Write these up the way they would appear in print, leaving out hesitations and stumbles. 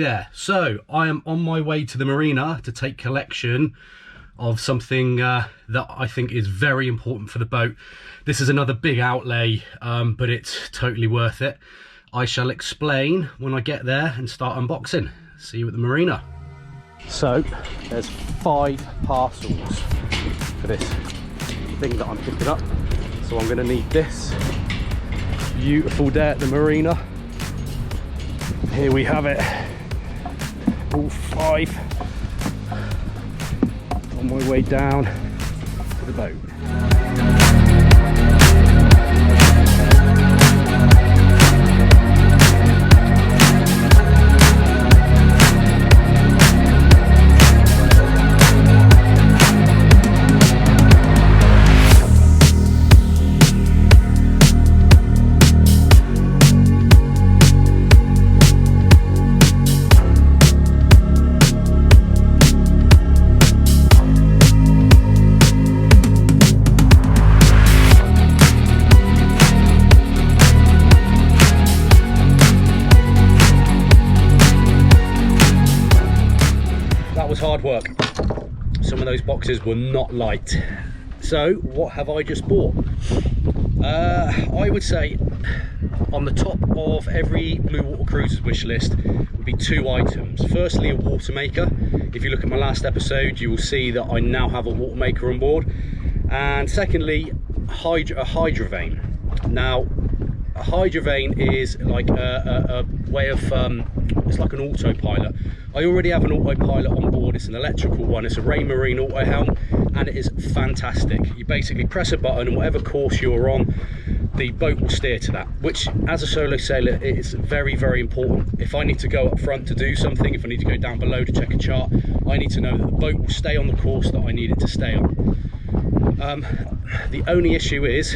there. So I am on my way to the marina to take collection of something that I think is very important for the boat. This is another big outlay, but it's totally worth it. I shall explain when I get there and start unboxing. See you at the marina. So there's 5 parcels for this thing that I'm picking up. So I'm going to need this. Beautiful day at the marina. Here we have it. All 5 on my way down to the boat. Hard work. Some of those boxes were not light. So what have I just bought? I would say on the top of every Blue Water Cruises wish list would be 2 items. Firstly, a water maker. If you look at my last episode, you will see that I now have a water maker on board. And secondly, a Hydrovane. Now a Hydrovane is like a way of it's like an autopilot. I already have an autopilot on board. It's an electrical one. It's a Marina auto helm, and it is fantastic. You basically press a button, and whatever course you're on, the boat will steer to that, which as a solo sailor is very, very important. If I need to go up front to do something, if I need to go down below to check a chart, I need to know that the boat will stay on the course that I need it to stay on. The only issue is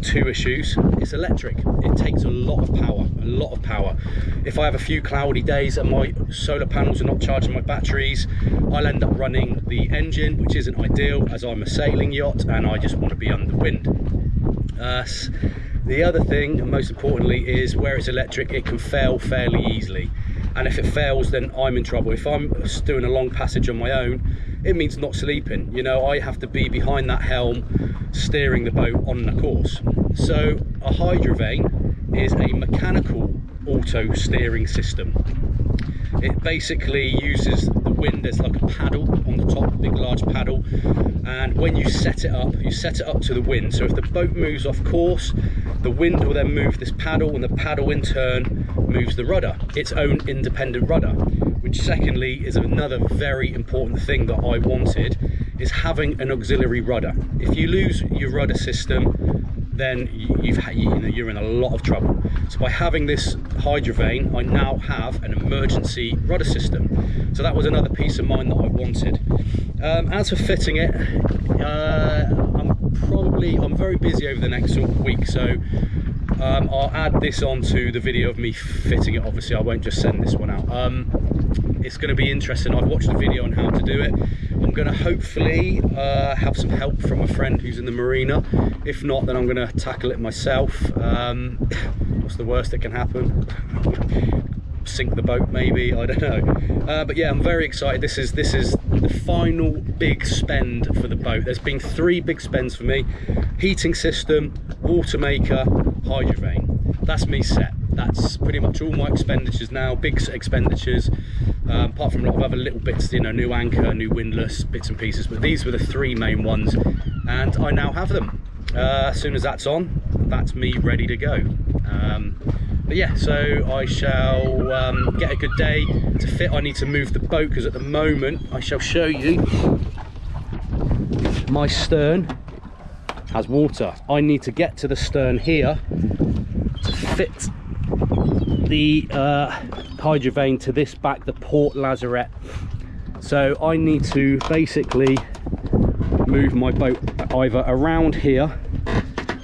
2 issues. It's electric. It takes a lot of power, If I have a few cloudy days and my solar panels are not charging my batteries, I'll end up running the engine, which isn't ideal as I'm a sailing yacht and I just want to be under wind. The other thing, and most importantly, is where it's electric, it can fail fairly easily. And if it fails, then I'm in trouble. If I'm doing a long passage on my own, it means not sleeping. You know, I have to be behind that helm, steering the boat on the course. So a Hydrovane is a mechanical auto steering system. It basically uses the wind as like a paddle on the top, a big large paddle, and when you set it up to the wind. So if the boat moves off course, the wind will then move this paddle, and the paddle in turn moves the rudder, its own independent rudder. Which secondly is another very important thing that I wanted, is having an auxiliary rudder. If you lose your rudder system, then you're in a lot of trouble. So by having this Hydrovane, I now have an emergency rudder system. So that was another peace of mind that I wanted. As for fitting it, I'm very busy over the next sort of week, so I'll add this onto the video of me fitting it. Obviously I won't just send this one out. It's going to be interesting. I've watched the video on how to do it. I'm going to hopefully have some help from a friend who's in the marina. If not, then I'm going to tackle it myself. What's the worst that can happen? Sink the boat maybe, I don't know. But yeah, I'm very excited. This is the final big spend for the boat. There's been 3 big spends for me: heating system, water maker, Hydrovane. That's me set. That's pretty much all my expenditures now, big expenditures, apart from a lot of other little bits, you know, new anchor, new windlass, bits and pieces, but these were the 3 main ones, and I now have them. As soon as that's on, that's me ready to go. But yeah, so I shall get a good day to fit. I need to move the boat because at the moment, I shall show you, my stern has water. I need to get to the stern here to fit the Hydrovane to this back, the port lazarette. So I need to basically move my boat either around here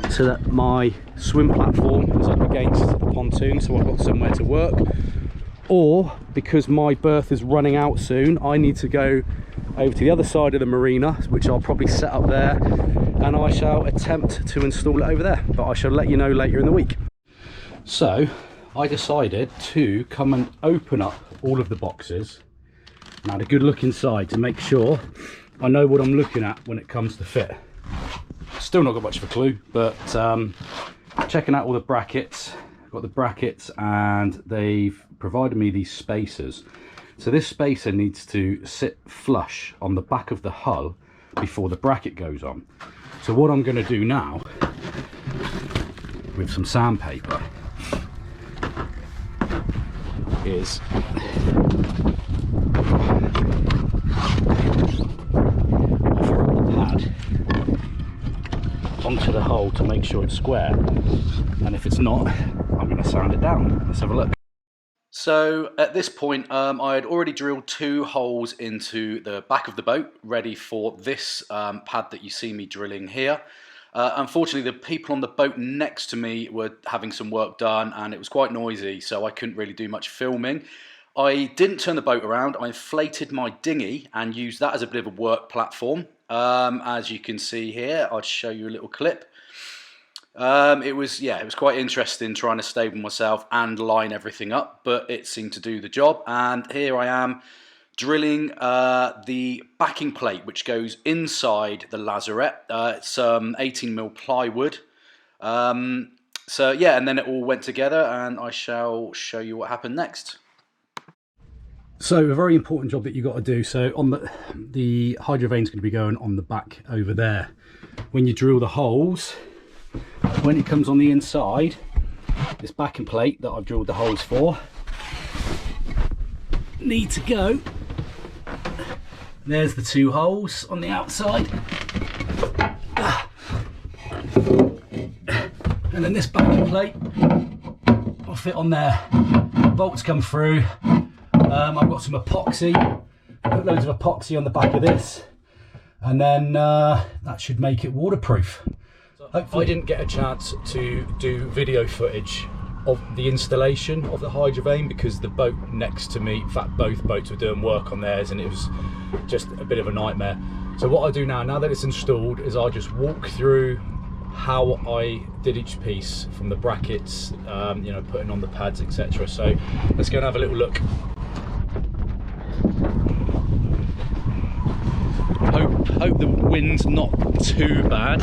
so that my swim platform is up against the pontoon, so I've got somewhere to work, or because my berth is running out soon, I need to go over to the other side of the marina, which I'll probably set up there, and I shall attempt to install it over there, but I shall let you know later in the week. So I decided to come and open up all of the boxes and had a good look inside to make sure I know what I'm looking at when it comes to fit. Still not got much of a clue, but checking out all the brackets. I've got the brackets and they've provided me these spacers. So this spacer needs to sit flush on the back of the hull before the bracket goes on. So what I'm going to do now with some sandpaper is offer up the pad onto the hole to make sure it's square, and if it's not, I'm going to sand it down. Let's have a look. So at this point I had already drilled 2 holes into the back of the boat ready for this pad that you see me drilling here. Unfortunately, the people on the boat next to me were having some work done and it was quite noisy, so I couldn't really do much filming. I didn't turn the boat around. I inflated my dinghy and used that as a bit of a work platform. As you can see here, I'll show you a little clip. It was quite interesting trying to stable myself and line everything up, but it seemed to do the job. And here I am drilling the backing plate which goes inside the lazarette. It's 18mm plywood. So yeah, and then it all went together and I shall show you what happened next. So a very important job that you got to do. So on the Hydrovane is going to be going on the back over there. When you drill the holes, when it comes on the inside, this backing plate that I've drilled the holes for need to go. There's the 2 holes on the outside, and then this backing plate will fit on there. Bolts come through. I've got some epoxy, put loads of epoxy on the back of this, and then that should make it waterproof. Hopefully. I didn't get a chance to do video footage of the installation of the Hydrovane because the boat next to me, in fact both boats were doing work on theirs, and it was just a bit of a nightmare. So what I do now that it's installed, is I just walk through how I did each piece, from the brackets, you know, putting on the pads, etc. So let's go and have a little look. Hope the wind's not too bad.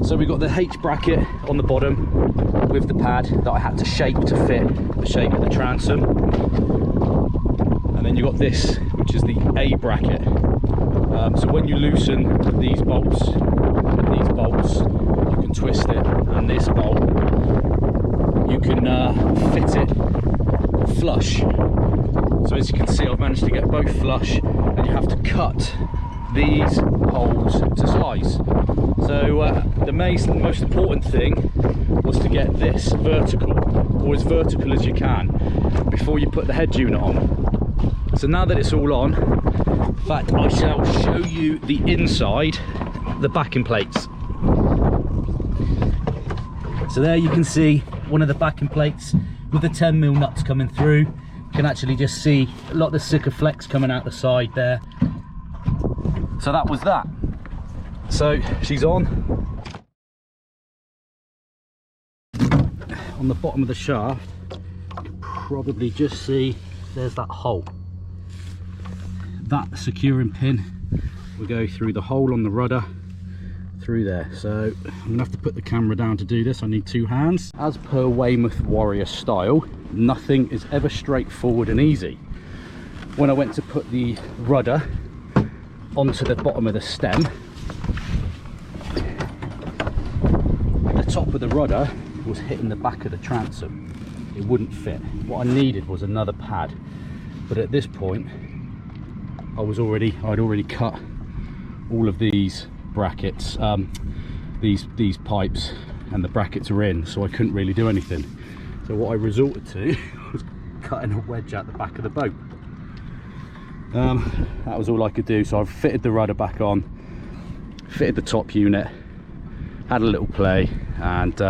So we've got the H bracket on the bottom with the pad that I had to shape to fit the shape of the transom, and then you've got this, which is the A bracket. So when you loosen these bolts, you can twist it, and this bolt you can fit it flush. So as you can see, I've managed to get both flush, and you have to cut these holes to size. So the most important thing was to get this vertical, or as vertical as you can, before you put the head unit on. So now that it's all on, in fact I shall show you the inside, the backing plates. So there you can see one of the backing plates with the 10mm nuts coming through. You can actually just see a lot of the Sika flex coming out the side there. So that was that. So she's on. On the bottom of the shaft, you can probably just see there's that hole. That securing pin will go through the hole on the rudder, through there. So I'm gonna have to put the camera down to do this. I need 2 hands. As per Weymouth Warrior style, nothing is ever straightforward and easy. When I went to put the rudder onto the bottom of the stem, the top of the rudder was hitting the back of the transom. It wouldn't fit. What I needed was another pad, but at this point I'd already cut all of these brackets, these pipes, and the brackets are in, so I couldn't really do anything. So what I resorted to was cutting a wedge out the back of the boat. That was all I could do. So I've fitted the rudder back on, fitted the top unit, had a little play, and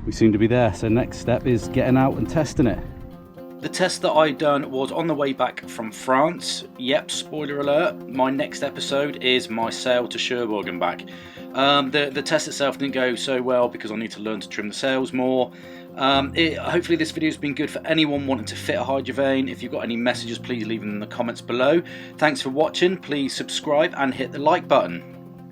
we seem to be there. So next step is getting out and testing it. The test that I done was on the way back from France. Yep, spoiler alert, my next episode is my sail to Cherbourg and back. The test itself didn't go so well because I need to learn to trim the sails more. Hopefully this video has been good for anyone wanting to fit a Hydrovane. If you've got any messages, please leave them in the comments below. Thanks for watching, please subscribe and hit the like button.